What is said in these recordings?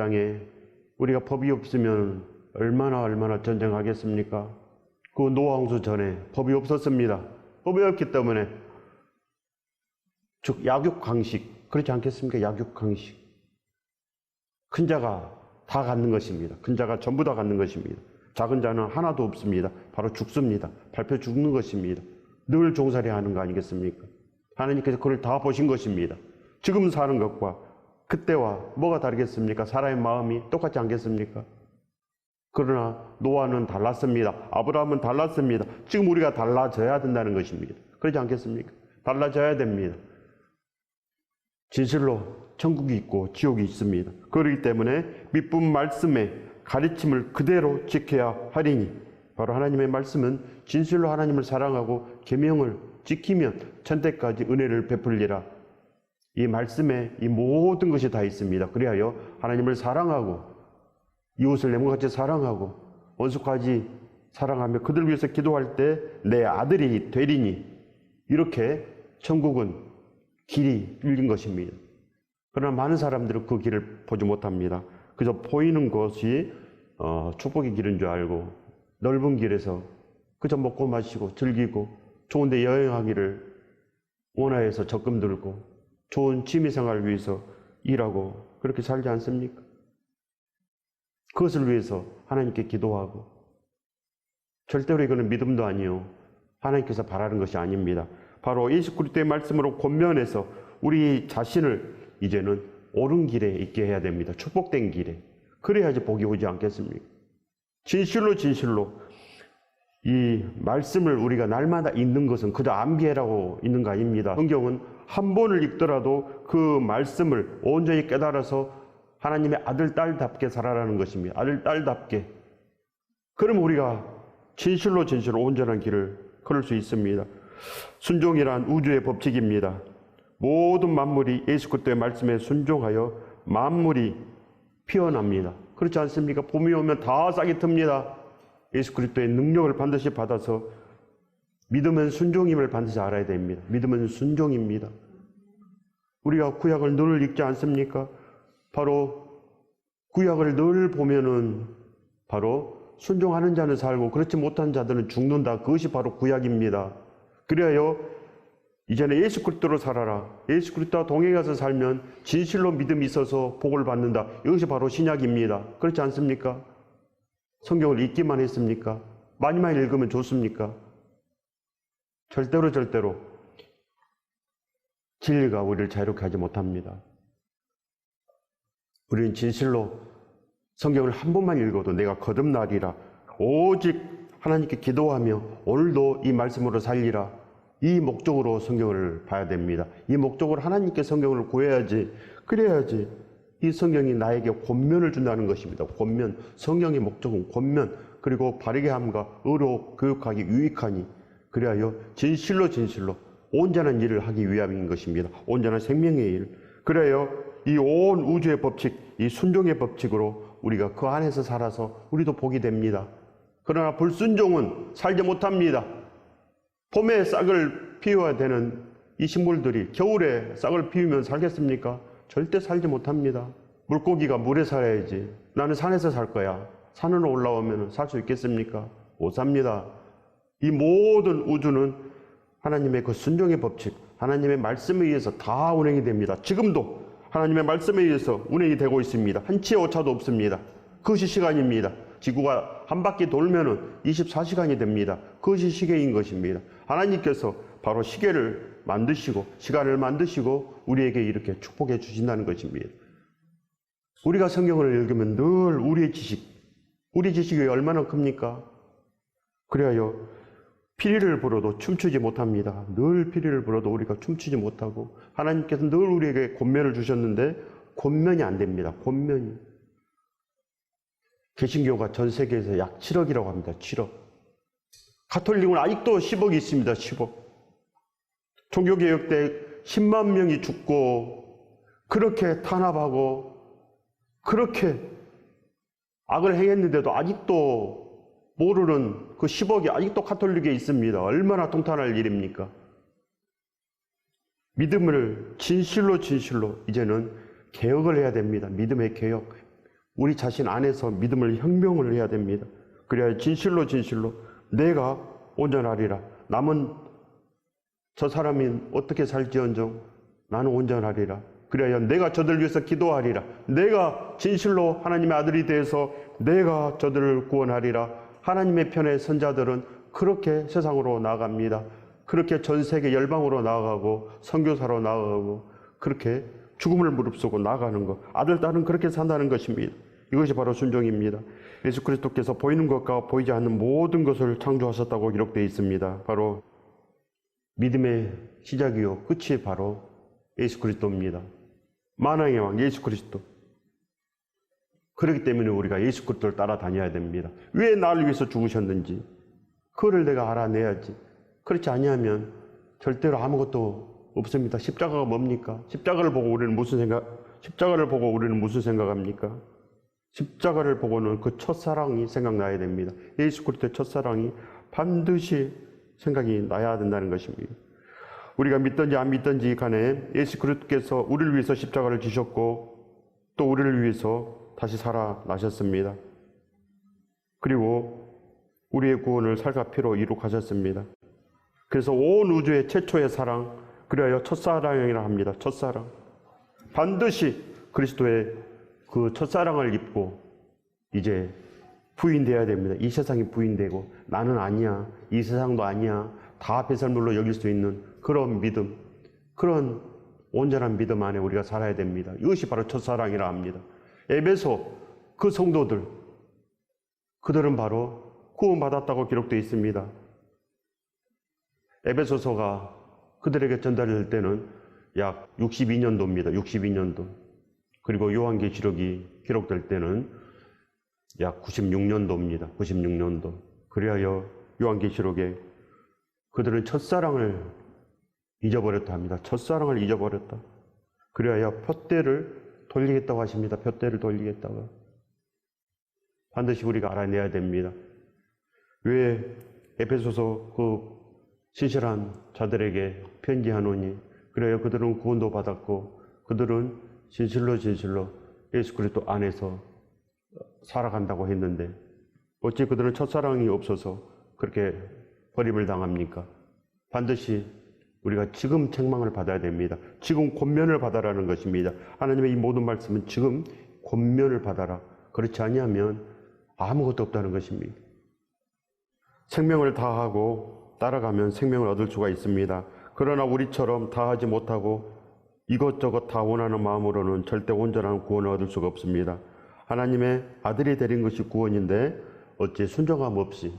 땅에 우리가 법이 없으면 얼마나 전쟁하겠습니까? 그 노아 홍수 전에 법이 없었습니다. 법이 없기 때문에 즉 약육강식, 그렇지 않겠습니까? 약육강식. 큰 자가 다 갖는 것입니다. 큰 자가 전부 다 갖는 것입니다. 작은 자는 하나도 없습니다. 바로 죽습니다. 밟혀 죽는 것입니다. 늘 종살이 하는 거 아니겠습니까? 하나님께서 그걸 다 보신 것입니다. 지금 사는 것과 그때와 뭐가 다르겠습니까? 사람의 마음이 똑같지 않겠습니까? 그러나 노아는 달랐습니다. 아브라함은 달랐습니다. 지금 우리가 달라져야 된다는 것입니다. 그렇지 않겠습니까? 달라져야 됩니다. 진실로 천국이 있고 지옥이 있습니다. 그렇기 때문에 믿음 말씀의 가르침을 그대로 지켜야 하리니, 바로 하나님의 말씀은 진실로 하나님을 사랑하고 계명을 지키면 천대까지 은혜를 베풀리라. 이 말씀에 이 모든 것이 다 있습니다. 그리하여 하나님을 사랑하고 이웃을 내 몸같이 사랑하고 원수까지 사랑하며 그들 위해서 기도할 때 내 아들이 되리니, 이렇게 천국은 길이 뚫린 것입니다. 그러나 많은 사람들은 그 길을 보지 못합니다. 그저 보이는 것이 축복의 길인 줄 알고 넓은 길에서 그저 먹고 마시고 즐기고 좋은 데 여행하기를 원하여서 적금 들고 좋은 취미생활을 위해서 일하고 그렇게 살지 않습니까? 그것을 위해서 하나님께 기도하고, 절대로 이거는 믿음도 아니요 하나님께서 바라는 것이 아닙니다. 바로 예수 그리스도의 말씀으로 권면해서 우리 자신을 이제는 옳은 길에 있게 해야 됩니다. 축복된 길에. 그래야지 복이 오지 않겠습니까? 진실로 이 말씀을 우리가 날마다 읽는 것은 그저 암기하라고 있는 거 아닙니다. 성경은 한 번을 읽더라도 그 말씀을 온전히 깨달아서 하나님의 아들, 딸답게 살아라는 것입니다. 아들, 딸답게. 그럼 우리가 진실로 온전한 길을 걸을 수 있습니다. 순종이란 우주의 법칙입니다. 모든 만물이 예수 그리스도의 말씀에 순종하여 만물이 피어납니다. 그렇지 않습니까? 봄이 오면 다 싹이 틉니다. 예수 그리스도의 능력을 반드시 받아서 믿음은 순종임을 반드시 알아야 됩니다. 믿음은 순종입니다. 우리가 구약을 늘 읽지 않습니까? 바로 구약을 늘 보면은 바로 순종하는 자는 살고 그렇지 못한 자들은 죽는다. 그것이 바로 구약입니다. 그래야 이제는 예수 그리스도로 살아라. 예수 그리스도와 동행해서 살면 진실로 믿음이 있어서 복을 받는다. 이것이 바로 신약입니다. 그렇지 않습니까? 성경을 읽기만 했습니까? 많이 읽으면 좋습니까? 절대로 진리가 우리를 자유롭게 하지 못합니다. 우리는 진실로 성경을 한 번만 읽어도 내가 거듭나리라. 오직 하나님께 기도하며 오늘도 이 말씀으로 살리라. 이 목적으로 성경을 봐야 됩니다. 이 목적으로 하나님께 성경을 구해야지, 그래야지 이 성경이 나에게 권면을 준다는 것입니다. 권면, 성경의 목적은 권면, 그리고 바르게 함과 의로 교육하기 유익하니, 그리하여 진실로 온전한 일을 하기 위함인 것입니다. 온전한 생명의 일. 그래야 이 온 우주의 법칙, 이 순종의 법칙으로 우리가 그 안에서 살아서 우리도 복이 됩니다. 그러나 불순종은 살지 못합니다. 봄에 싹을 피워야 되는 이 식물들이 겨울에 싹을 피우면 살겠습니까? 절대 살지 못합니다. 물고기가 물에 살아야지. 나는 산에서 살 거야. 산으로 올라오면 살 수 있겠습니까? 못 삽니다. 이 모든 우주는 하나님의 그 순종의 법칙, 하나님의 말씀에 의해서 다 운행이 됩니다. 지금도 하나님의 말씀에 의해서 운행이 되고 있습니다. 한치의 오차도 없습니다. 그것이 시간입니다. 지구가 한 바퀴 돌면은 24시간이 됩니다. 그것이 시계인 것입니다. 하나님께서 바로 시계를 만드시고 시간을 만드시고 우리에게 이렇게 축복해 주신다는 것입니다. 우리가 성경을 읽으면 늘 우리 지식이 얼마나 큽니까? 그래야 피리를 불어도 춤추지 못합니다. 늘 피리를 불어도 우리가 춤추지 못하고, 하나님께서 늘 우리에게 권면을 주셨는데 권면이 안 됩니다. 권면이. 개신교가 전 세계에서 약 7억이라고 합니다. 7억. 가톨릭은 아직도 10억이 있습니다. 10억. 종교개혁 때 10만 명이 죽고 그렇게 탄압하고 그렇게 악을 행했는데도 아직도 모르는 그 10억이 아직도 가톨릭에 있습니다. 얼마나 통탄할 일입니까? 믿음을 진실로 이제는 개혁을 해야 됩니다. 믿음의 개혁. 우리 자신 안에서 믿음을 혁명을 해야 됩니다. 그래야 진실로 내가 온전하리라. 남은 저 사람이 어떻게 살지언정 나는 온전하리라. 그래야 내가 저들을 위해서 기도하리라. 내가 진실로 하나님의 아들이 되어서 내가 저들을 구원하리라. 하나님의 편의 선자들은 그렇게 세상으로 나아갑니다. 그렇게 전 세계 열방으로 나아가고 선교사로 나아가고 그렇게 죽음을 무릅쓰고 나아가는 것. 아들, 딸은 그렇게 산다는 것입니다. 이것이 바로 순종입니다. 예수 그리스도께서 보이는 것과 보이지 않는 모든 것을 창조하셨다고 기록되어 있습니다. 바로 믿음의 시작이요 끝이 바로 예수 그리스도입니다. 만왕의 왕 예수 그리스도. 그렇기 때문에 우리가 예수 그리스도를 따라다녀야 됩니다. 왜 나를 위해서 죽으셨는지 그거를 내가 알아내야지. 그렇지 아니하면 절대로 아무것도 없습니다. 십자가가 뭡니까? 십자가를 보고 우리는 무슨 생각합니까? 십자가를 보고는 그 첫사랑이 생각나야 됩니다. 예수 그리스도의 첫사랑이 반드시 생각이 나야 된다는 것입니다. 우리가 믿든지 안 믿든지 간에 예수 그리스도께서 우리를 위해서 십자가를 지셨고 또 우리를 위해서 다시 살아나셨습니다. 그리고 우리의 구원을 살과 피로 이룩하셨습니다. 그래서 온 우주의 최초의 사랑, 그래야 첫사랑이라 합니다. 첫사랑. 반드시 그리스도의 그 첫사랑을 입고 이제 부인되어야 됩니다. 이 세상이 부인되고 나는 아니야, 이 세상도 아니야, 다 배설물로 여길 수 있는 그런 믿음, 그런 온전한 믿음 안에 우리가 살아야 됩니다. 이것이 바로 첫사랑이라 합니다. 에베소 그 성도들, 그들은 바로 구원받았다고 기록되어 있습니다. 에베소서가 그들에게 전달될 때는 약 62년도입니다. 62년도. 그리고 요한계시록이 기록될 때는 약 96년도입니다. 96년도. 그리하여 요한계시록에 그들은 첫사랑을 잊어버렸다 합니다. 첫사랑을 잊어버렸다. 그리하여 푯대를 돌리겠다고 하십니다. 푯대를 돌리겠다고. 반드시 우리가 알아내야 됩니다. 왜 에베소서 그 신실한 자들에게 편지하노니 그래야 그들은 구원도 받았고 그들은 진실로 예수 그리스도 안에서 살아간다고 했는데 어찌 그들은 첫사랑이 없어서 그렇게 버림을 당합니까? 반드시 우리가 지금 책망을 받아야 됩니다. 지금 권면을 받아라는 것입니다. 하나님의 이 모든 말씀은 지금 권면을 받아라. 그렇지 아니하면 아무것도 없다는 것입니다. 생명을 다하고 따라가면 생명을 얻을 수가 있습니다. 그러나 우리처럼 다하지 못하고 이것저것 다 원하는 마음으로는 절대 온전한 구원을 얻을 수가 없습니다. 하나님의 아들이 되는 것이 구원인데 어찌 순종함 없이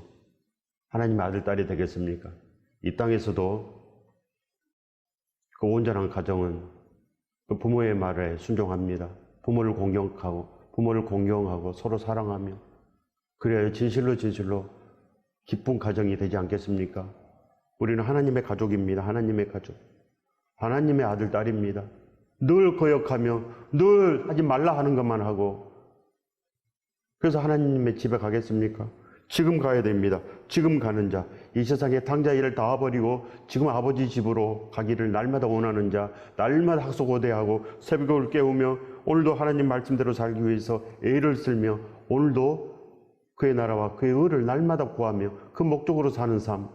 하나님의 아들, 딸이 되겠습니까? 이 땅에서도 그 온전한 가정은 그 부모의 말에 순종합니다. 부모를 공경하고 서로 사랑하며 그래야 진실로 기쁜 가정이 되지 않겠습니까? 우리는 하나님의 가족입니다. 하나님의 가족. 하나님의 아들, 딸입니다. 늘 거역하며 늘 하지 말라 하는 것만 하고 그래서 하나님의 집에 가겠습니까? 지금 가야 됩니다. 지금 가는 자, 이 세상에 당자 일을 다 버리고 지금 아버지 집으로 가기를 날마다 원하는 자, 날마다 학수고대하고 새벽을 깨우며 오늘도 하나님 말씀대로 살기 위해서 애를 쓸며 오늘도 그의 나라와 그의 의를 날마다 구하며 그 목적으로 사는 삶,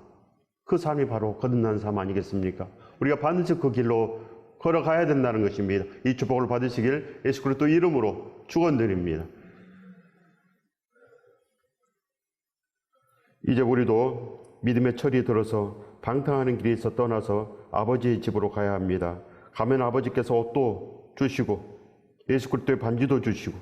그 삶이 바로 거듭난 삶 아니겠습니까? 우리가 반드시 그 길로 걸어가야 된다는 것입니다. 이 축복을 받으시길 예수 그리스도 이름으로 축원드립니다. 이제 우리도 믿음의 철이 들어서 방탕하는 길에서 떠나서 아버지의 집으로 가야 합니다. 가면 아버지께서 옷도 주시고 예수 그리스도의 반지도 주시고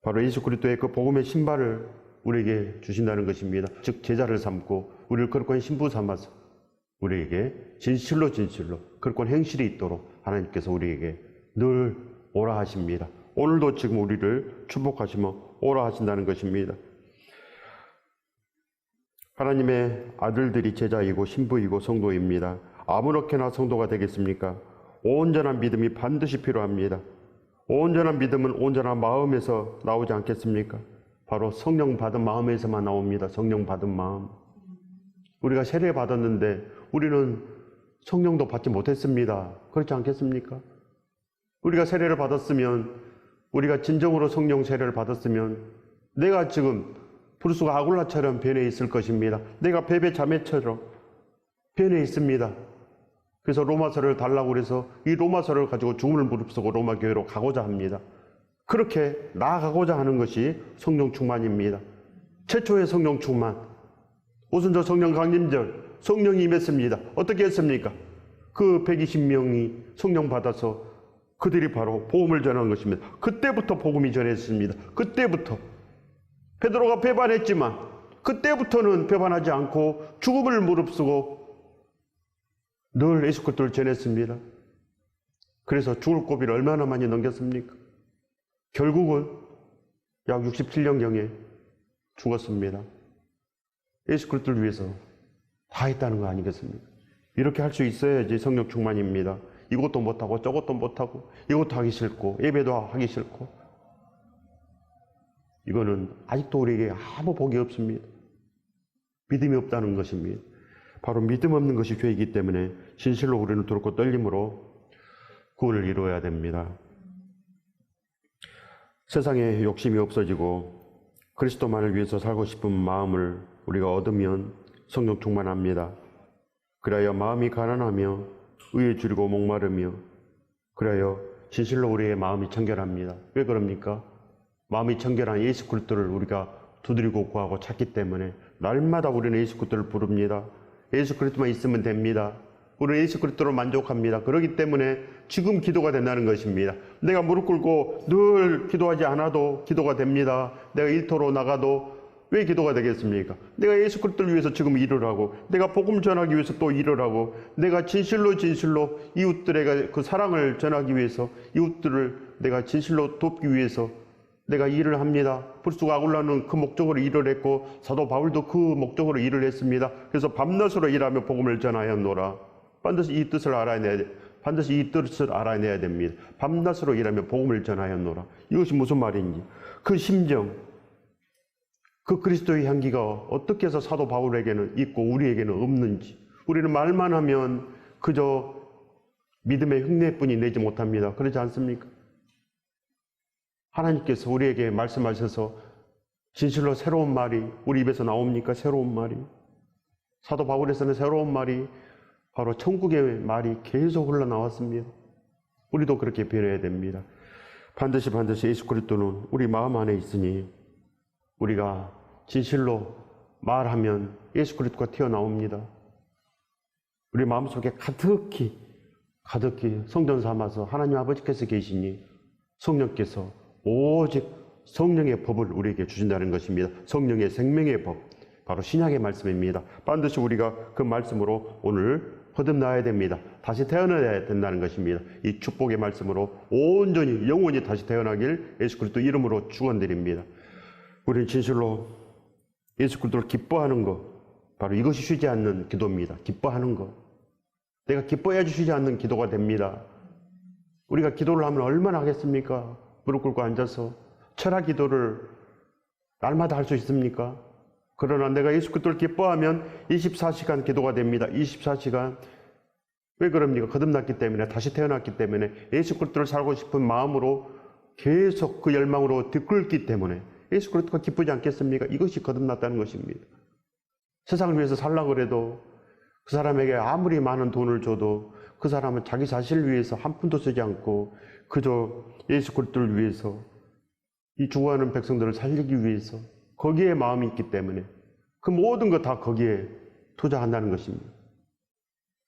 바로 예수 그리스도의 그 복음의 신발을 우리에게 주신다는 것입니다. 즉 제자를 삼고 우리를 거룩한 신부 삼아서 우리에게 진실로 거룩한 행실이 있도록 하나님께서 우리에게 늘 오라 하십니다. 오늘도 지금 우리를 축복하시며 오라 하신다는 것입니다. 하나님의 아들들이 제자이고 신부이고 성도입니다. 아무렇게나 성도가 되겠습니까? 온전한 믿음이 반드시 필요합니다. 온전한 믿음은 온전한 마음에서 나오지 않겠습니까? 바로 성령 받은 마음에서만 나옵니다. 성령 받은 마음. 우리가 세례 받았는데 우리는 성령도 받지 못했습니다. 그렇지 않겠습니까? 우리가 세례를 받았으면 우리가 진정으로 성령 세례를 받았으면 내가 지금 브루스가 아굴라처럼 변해 있을 것입니다. 내가 베베 자매처럼 변해 있습니다. 그래서 로마서를 달라고 그래서 이 로마서를 가지고 죽음을 무릅쓰고 로마 교회로 가고자 합니다. 그렇게 나아가고자 하는 것이 성령 충만입니다. 최초의 성령 충만. 오순절 성령 강림절 성령이 임했습니다. 어떻게 했습니까? 그 120명이 성령 받아서 그들이 바로 복음을 전한 것입니다. 그때부터 복음이 전했습니다. 그때부터 베드로가 배반했지만 그때부터는 배반하지 않고 죽음을 무릅쓰고 늘 예수 그리스도를 전했습니다. 그래서 죽을 고비를 얼마나 많이 넘겼습니까? 결국은 약 67년경에 죽었습니다. 예수 그리스도를 위해서 다 했다는 거 아니겠습니까? 이렇게 할 수 있어야지 성령 충만입니다. 이것도 못하고 저것도 못하고 이것도 하기 싫고 예배도 하기 싫고 이거는 아직도 우리에게 아무 복이 없습니다. 믿음이 없다는 것입니다. 바로 믿음 없는 것이 죄이기 때문에 진실로 우리는 두렵고 떨림으로 구원을 이루어야 됩니다. 세상에 욕심이 없어지고 그리스도만을 위해서 살고 싶은 마음을 우리가 얻으면 성령 충만합니다. 그래야 마음이 가난하며 의에 줄이고 목마르며 그래야 진실로 우리의 마음이 청결합니다. 왜 그럽니까? 마음이 청결한 예수 그리스도를 우리가 두드리고 구하고 찾기 때문에 날마다 우리는 예수 그리스도를 부릅니다. 예수 그리스도만 있으면 됩니다. 우리는 예수 그리스도로 만족합니다. 그렇기 때문에 지금 기도가 된다는 것입니다. 내가 무릎 꿇고 늘 기도하지 않아도 기도가 됩니다. 내가 일터로 나가도 왜 기도가 되겠습니까? 내가 예수 그리스도를 위해서 지금 일을 하고 내가 복음 전하기 위해서 또 일을 하고 내가 진실로 이웃들에게 그 사랑을 전하기 위해서 이웃들을 내가 진실로 돕기 위해서 내가 일을 합니다. 브루스가 아굴라는 그 목적으로 일을 했고 사도 바울도 그 목적으로 일을 했습니다. 그래서 밤낮으로 일하며 복음을 전하였노라. 반드시 이 뜻을 알아내야 됩니다. 밤낮으로 일하며 복음을 전하였노라. 이것이 무슨 말인지 그 심정, 그 그리스도의 향기가 어떻게 해서 사도 바울에게는 있고 우리에게는 없는지 우리는 말만 하면 그저 믿음의 흉내뿐이 내지 못합니다. 그렇지 않습니까? 하나님께서 우리에게 말씀하셔서 진실로 새로운 말이 우리 입에서 나옵니까? 새로운 말이. 사도 바울에서는 새로운 말이 바로 천국의 말이 계속 흘러나왔습니다. 우리도 그렇게 변해야 됩니다. 반드시 예수 그리스도는 우리 마음 안에 있으니 우리가 진실로 말하면 예수 그리스도가 튀어나옵니다. 우리 마음속에 가득히 성전 삼아서 하나님 아버지께서 계시니 성령께서 오직 성령의 법을 우리에게 주신다는 것입니다. 성령의 생명의 법, 바로 신약의 말씀입니다. 반드시 우리가 그 말씀으로 오늘 거듭나야 됩니다. 다시 태어나야 된다는 것입니다. 이 축복의 말씀으로 온전히 영원히 다시 태어나길 예수 그리스도 이름으로 축원드립니다. 우리는 진실로 예수 그리스도를 기뻐하는 것, 바로 이것이 쉬지 않는 기도입니다. 기뻐하는 것. 내가 기뻐해야지 쉬지 않는 기도가 됩니다. 우리가 기도를 하면 얼마나 하겠습니까? 무릎 꿇고 앉아서 철학 기도를 날마다 할 수 있습니까? 그러나 내가 예수 그리스도를 기뻐하면 24시간 기도가 됩니다. 24시간. 왜 그럽니까? 거듭났기 때문에, 다시 태어났기 때문에, 예수 그리스도를 살고 싶은 마음으로 계속 그 열망으로 뒤끓기 때문에 예수 그리스도가 기쁘지 않겠습니까? 이것이 거듭났다는 것입니다. 세상을 위해서 살려고 그래도 그 사람에게 아무리 많은 돈을 줘도 그 사람은 자기 자신을 위해서 한 푼도 쓰지 않고 그저 예수 그리스도를 위해서 이 죽어가는 백성들을 살리기 위해서 거기에 마음이 있기 때문에 그 모든 것 다 거기에 투자한다는 것입니다.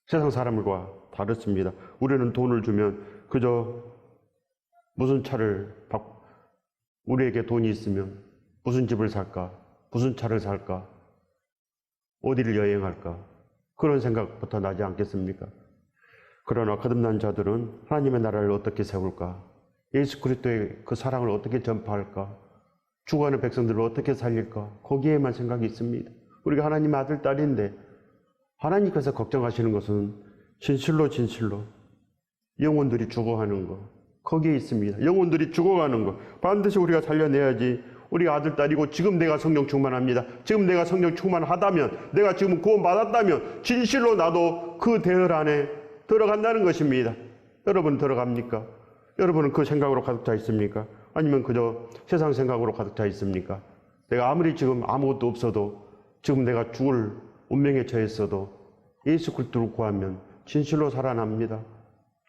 세상 사람들과 다릅니다. 우리는 돈을 주면 그저 무슨 차를 우리에게 돈이 있으면 무슨 집을 살까? 무슨 차를 살까? 어디를 여행할까? 그런 생각부터 나지 않겠습니까? 그러나 거듭난 자들은 하나님의 나라를 어떻게 세울까? 예수 그리스도의 그 사랑을 어떻게 전파할까? 죽어가는 백성들을 어떻게 살릴까? 거기에만 생각이 있습니다. 우리가 하나님의 아들, 딸인데 하나님께서 걱정하시는 것은 진실로 영혼들이 죽어가는 것, 거기에 있습니다. 영혼들이 죽어가는 것 반드시 우리가 살려내야지. 우리가 아들, 딸이고 지금 내가 성령 충만합니다. 지금 내가 성령 충만하다면, 내가 지금 구원받았다면 진실로 나도 그 대열 안에 들어간다는 것입니다. 여러분 들어갑니까? 여러분은 그 생각으로 가득 차 있습니까? 아니면 그저 세상 생각으로 가득 차 있습니까? 내가 아무리 지금 아무것도 없어도, 지금 내가 죽을 운명에 처했어도 예수 그리스도를 구하면 진실로 살아납니다.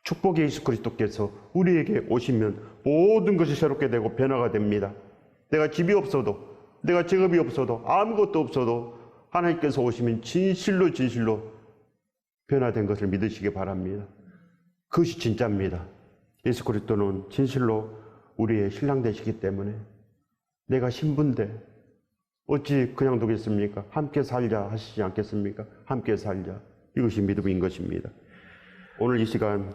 축복의 예수 그리스도께서 우리에게 오시면 모든 것이 새롭게 되고 변화가 됩니다. 내가 집이 없어도, 내가 직업이 없어도, 아무것도 없어도 하나님께서 오시면 진실로 변화된 것을 믿으시기 바랍니다. 그것이 진짜입니다. 예수 그리스도는 진실로 우리의 신랑 되시기 때문에 내가 신부인데 어찌 그냥 두겠습니까? 함께 살자 하시지 않겠습니까? 함께 살자. 이것이 믿음인 것입니다. 오늘 이 시간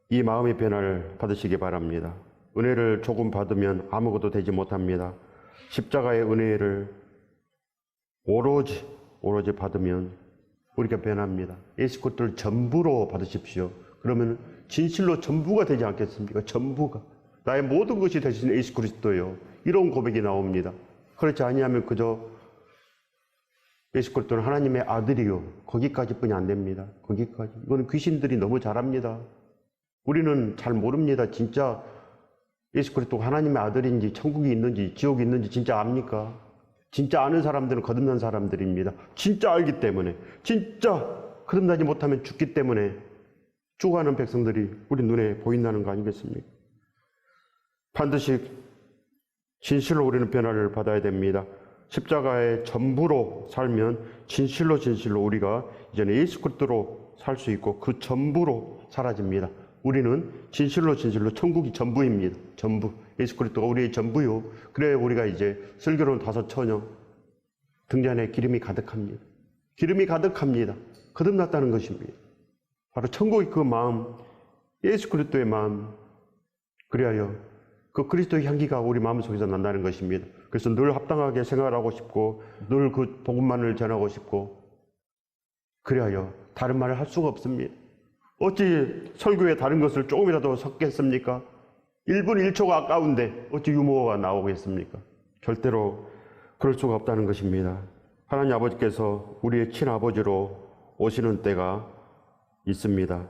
이 마음의 변화를 받으시기 바랍니다. 은혜를 조금 받으면 아무것도 되지 못합니다. 십자가의 은혜를 오로지 받으면 우리가 변합니다. 예수 그리스도를 전부로 받으십시오. 그러면 진실로 전부가 되지 않겠습니까? 전부가. 나의 모든 것이 되신 예수 그리스도요. 이런 고백이 나옵니다. 그렇지 아니하면 그저 예수 그리스도는 하나님의 아들이요. 거기까지뿐이 안 됩니다. 거기까지. 이거는 귀신들이 너무 잘합니다. 우리는 잘 모릅니다. 진짜 예수 그리스도가 하나님의 아들인지 천국이 있는지 지옥이 있는지 진짜 압니까? 진짜 아는 사람들은 거듭난 사람들입니다. 진짜 알기 때문에, 진짜 거듭나지 못하면 죽기 때문에 죽어가는 백성들이 우리 눈에 보인다는 거 아니겠습니까? 반드시 진실로 우리는 변화를 받아야 됩니다. 십자가의 전부로 살면 진실로 우리가 이제는 예수 그리스도로 살 수 있고 그 전부로 사라집니다. 우리는 진실로 천국이 전부입니다. 전부. 예수 그리스도가 우리의 전부요. 그래야 우리가 이제 슬기로운 다섯 처녀 등잔에 기름이 가득합니다. 기름이 가득합니다. 거듭났다는 것입니다. 바로 천국의 그 마음, 예수 그리스도의 마음, 그리하여 그 그리스도의 향기가 우리 마음속에서 난다는 것입니다. 그래서 늘 합당하게 생활하고 싶고 늘 그 복음만을 전하고 싶고 그리하여 다른 말을 할 수가 없습니다. 어찌 설교에 다른 것을 조금이라도 섞겠습니까? 1분 1초가 아까운데 어찌 유머가 나오겠습니까? 절대로 그럴 수가 없다는 것입니다. 하나님 아버지께서 우리의 친아버지로 오시는 때가 있습니다.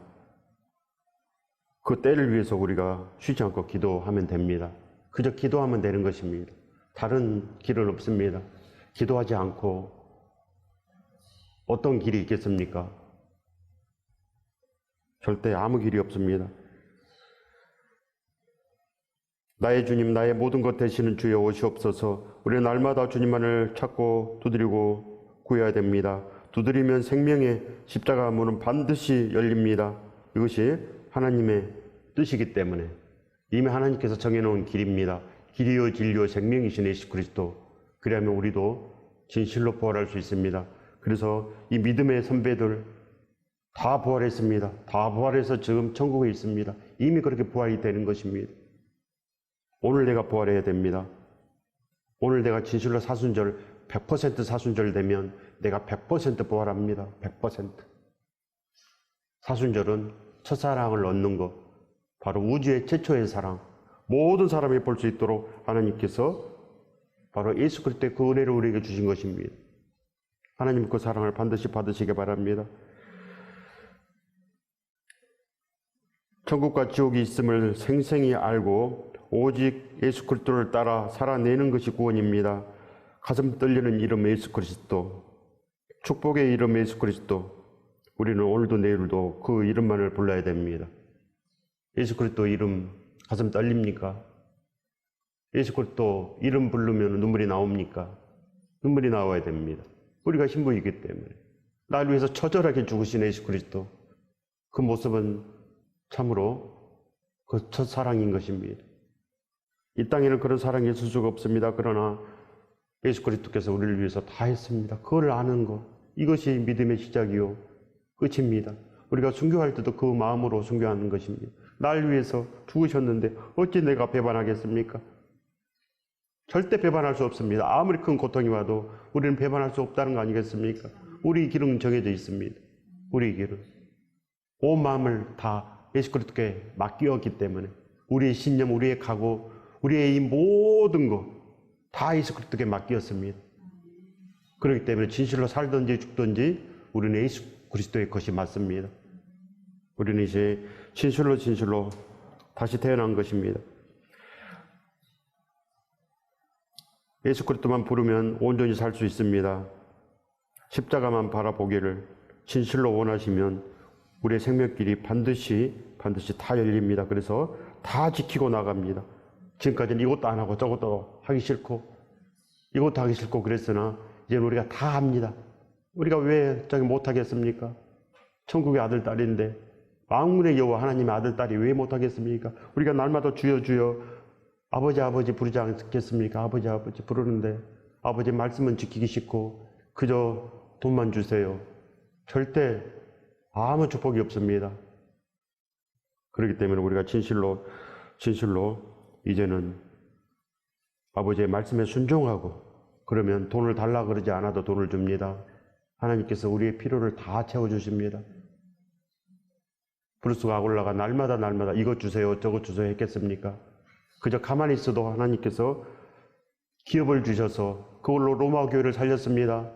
그 때를 위해서 우리가 쉬지 않고 기도하면 됩니다. 그저 기도하면 되는 것입니다. 다른 길은 없습니다. 기도하지 않고 어떤 길이 있겠습니까? 절대 아무 길이 없습니다. 나의 주님, 나의 모든 것 되시는 주여 오시옵소서. 우리는 날마다 주님만을 찾고 두드리고 구해야 됩니다. 두드리면 생명의 십자가 문은 반드시 열립니다. 이것이 하나님의 뜻이기 때문에 이미 하나님께서 정해놓은 길입니다. 길이요 진리요 생명이신 예수 그리스도. 그리하면 우리도 진실로 부활할 수 있습니다. 그래서 이 믿음의 선배들 다 부활했습니다. 다 부활해서 지금 천국에 있습니다. 이미 그렇게 부활이 되는 것입니다. 오늘 내가 부활해야 됩니다. 오늘 내가 진실로 사순절 100% 사순절 되면 내가 100% 부활합니다. 100%. 사순절은 첫사랑을 얻는 것, 바로 우주의 최초의 사랑, 모든 사람이 볼 수 있도록 하나님께서 바로 예수 그리스도의 그 은혜를 우리에게 주신 것입니다. 하나님 그 사랑을 반드시 받으시기 바랍니다. 천국과 지옥이 있음을 생생히 알고 오직 예수 그리스도를 따라 살아내는 것이 구원입니다. 가슴 떨리는 이름 예수 그리스도, 축복의 이름 예수 그리스도. 우리는 오늘도 내일도 그 이름만을 불러야 됩니다. 예수 그리스도 이름 가슴 떨립니까? 예수 그리스도 이름 부르면 눈물이 나옵니까? 눈물이 나와야 됩니다. 우리가 신부이기 때문에. 나를 위해서 처절하게 죽으신 예수 그리스도, 그 모습은 참으로 그 첫사랑인 것입니다. 이 땅에는 그런 사랑이 있을 수가 없습니다. 그러나 예수 그리스도께서 우리를 위해서 다 했습니다. 그걸 아는 것, 이것이 믿음의 시작이요 끝입니다. 우리가 순교할 때도 그 마음으로 순교하는 것입니다. 날 위해서 죽으셨는데 어찌 내가 배반하겠습니까? 절대 배반할 수 없습니다. 아무리 큰 고통이 와도 우리는 배반할 수 없다는 거 아니겠습니까? 우리 길은 정해져 있습니다. 우리 길은 온 마음을 다 예수 그리스도께 맡겼기 때문에 우리의 신념, 우리의 각오, 우리의 이 모든 것 다 예수 그리스도께 맡겼습니다. 그렇기 때문에 진실로 살든지 죽든지 우리는 예수 그리스도의 것이 맞습니다. 우리는 이제 진실로 다시 태어난 것입니다. 예수 그리스도만 부르면 온전히 살 수 있습니다. 십자가만 바라보기를 진실로 원하시면 우리의 생명길이 반드시 다 열립니다. 그래서 다 지키고 나갑니다. 지금까지는 이것도 안 하고 저것도 하기 싫고 이것도 하기 싫고 그랬으나 이제는 우리가 다 합니다. 우리가 왜 저기 못하겠습니까? 천국의 아들, 딸인데 만군의 여호와 하나님의 아들, 딸이 왜 못하겠습니까? 우리가 날마다 주여 주여 아버지 아버지 부르지 않겠습니까? 아버지 아버지 부르는데 아버지 말씀은 지키기 싫고 그저 돈만 주세요. 절대 아무 축복이 없습니다. 그렇기 때문에 우리가 진실로 이제는 아버지의 말씀에 순종하고 그러면 돈을 달라 그러지 않아도 돈을 줍니다. 하나님께서 우리의 필요를 다 채워주십니다. 브루스가 올라가 날마다 이것 주세요 저것 주세요 했겠습니까? 그저 가만히 있어도 하나님께서 기업을 주셔서 그걸로 로마 교회를 살렸습니다.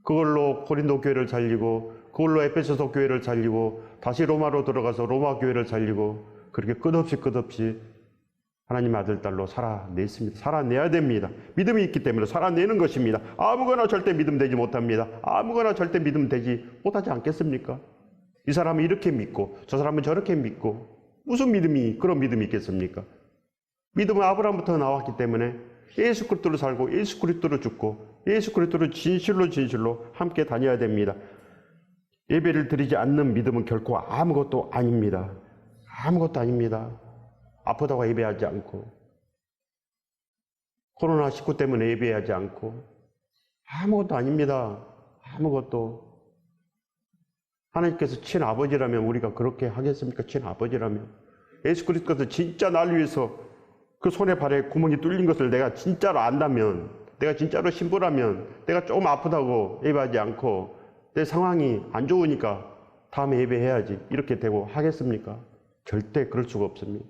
그걸로 고린도 교회를 살리고 그걸로 에베소서 교회를 살리고 다시 로마로 들어가서 로마 교회를 살리고 그렇게 끝없이 하나님의 아들, 딸로 살아냈습니다. 살아내야 됩니다. 믿음이 있기 때문에 살아내는 것입니다. 아무거나 절대 믿음 되지 못합니다. 아무거나 절대 믿음 되지 못하지 않겠습니까? 이 사람은 이렇게 믿고 저 사람은 저렇게 믿고 무슨 그런 믿음이 있겠습니까? 믿음은 아브라함부터 나왔기 때문에 예수 그리스도로 살고 예수 그리스도로 죽고 예수 그리스도로 진실로 함께 다녀야 됩니다. 예배를 드리지 않는 믿음은 결코 아무것도 아닙니다. 아무것도 아닙니다. 아프다고 예배하지 않고 코로나19 때문에 예배하지 않고 아무것도 아닙니다. 아무것도. 하나님께서 친아버지라면 우리가 그렇게 하겠습니까? 친아버지라면. 예수 그리스도께서 진짜 날 위해서 그 손에 발에 구멍이 뚫린 것을 내가 진짜로 안다면, 내가 진짜로 신부라면, 내가 조금 아프다고 예배하지 않고 내 상황이 안 좋으니까 다음에 예배해야지 이렇게 되고 하겠습니까? 절대 그럴 수가 없습니다.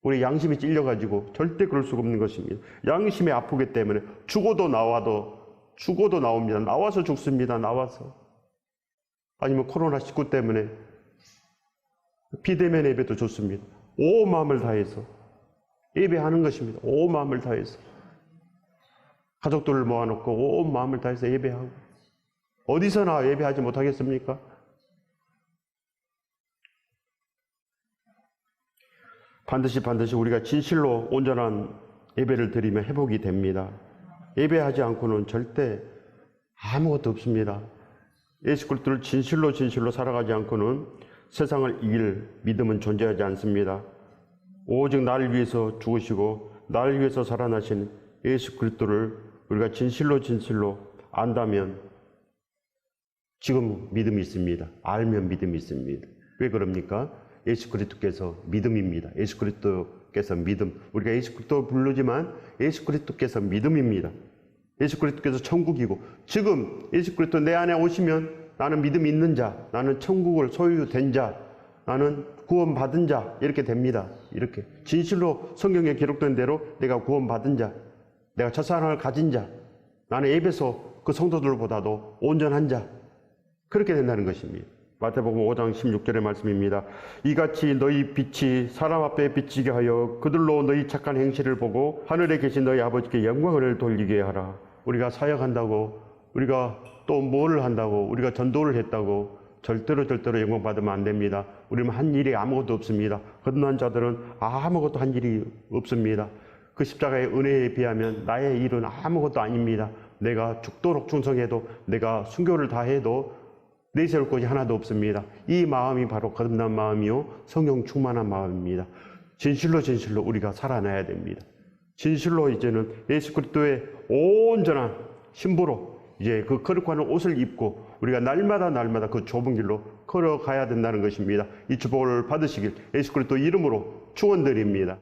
우리 양심이 찔려가지고 절대 그럴 수가 없는 것입니다. 양심이 아프기 때문에 죽어도 나옵니다. 나와서 죽습니다. 나와서. 아니면 코로나19 때문에 비대면 예배도 좋습니다. 온 마음을 다해서 예배하는 것입니다. 온 마음을 다해서. 가족들을 모아놓고 온 마음을 다해서 예배하고. 어디서나 예배하지 못하겠습니까? 반드시 우리가 진실로 온전한 예배를 드리면 회복이 됩니다. 예배하지 않고는 절대 아무것도 없습니다. 예수 그리스도를 진실로 살아가지 않고는 세상을 이길 믿음은 존재하지 않습니다. 오직 나를 위해서 죽으시고 나를 위해서 살아나신 예수 그리스도를 우리가 진실로 안다면 지금 믿음이 있습니다. 알면 믿음이 있습니다. 왜 그럽니까? 예수 그리스도께서 믿음입니다. 예수 그리스도께서 믿음. 우리가 예수 그리스도 부르지만 예수 그리스도께서 믿음입니다. 예수 그리스도께서 천국이고 지금 예수 그리스도 내 안에 오시면 나는 믿음이 있는 자, 나는 천국을 소유된 자, 나는 구원받은 자 이렇게 됩니다. 이렇게 진실로 성경에 기록된 대로 내가 구원받은 자, 내가 첫사랑을 가진 자, 나는 에베소 그 성도들보다도 온전한 자 그렇게 된다는 것입니다. 마태복음 5장 16절의 말씀입니다. 이같이 너희 빛이 사람 앞에 비치게 하여 그들로 너희 착한 행실을 보고 하늘에 계신 너희 아버지께 영광을 돌리게 하라. 우리가 사역한다고 우리가 또 뭘 한다고 우리가 전도를 했다고 절대로 영광 받으면 안 됩니다. 우리는 한 일이 아무것도 없습니다. 거듭난 자들은 아무것도 한 일이 없습니다. 그 십자가의 은혜에 비하면 나의 일은 아무것도 아닙니다. 내가 죽도록 충성해도 내가 순교를 다해도 내세울 것이 하나도 없습니다. 이 마음이 바로 거듭난 마음이요 성령 충만한 마음입니다. 진실로 우리가 살아나야 됩니다. 진실로 이제는 예수 그리스도의 온전한 신부로 이제 그 거룩한 옷을 입고 우리가 날마다 그 좁은 길로 걸어가야 된다는 것입니다. 이 축복을 받으시길 예수 그리스도 이름으로 축원드립니다.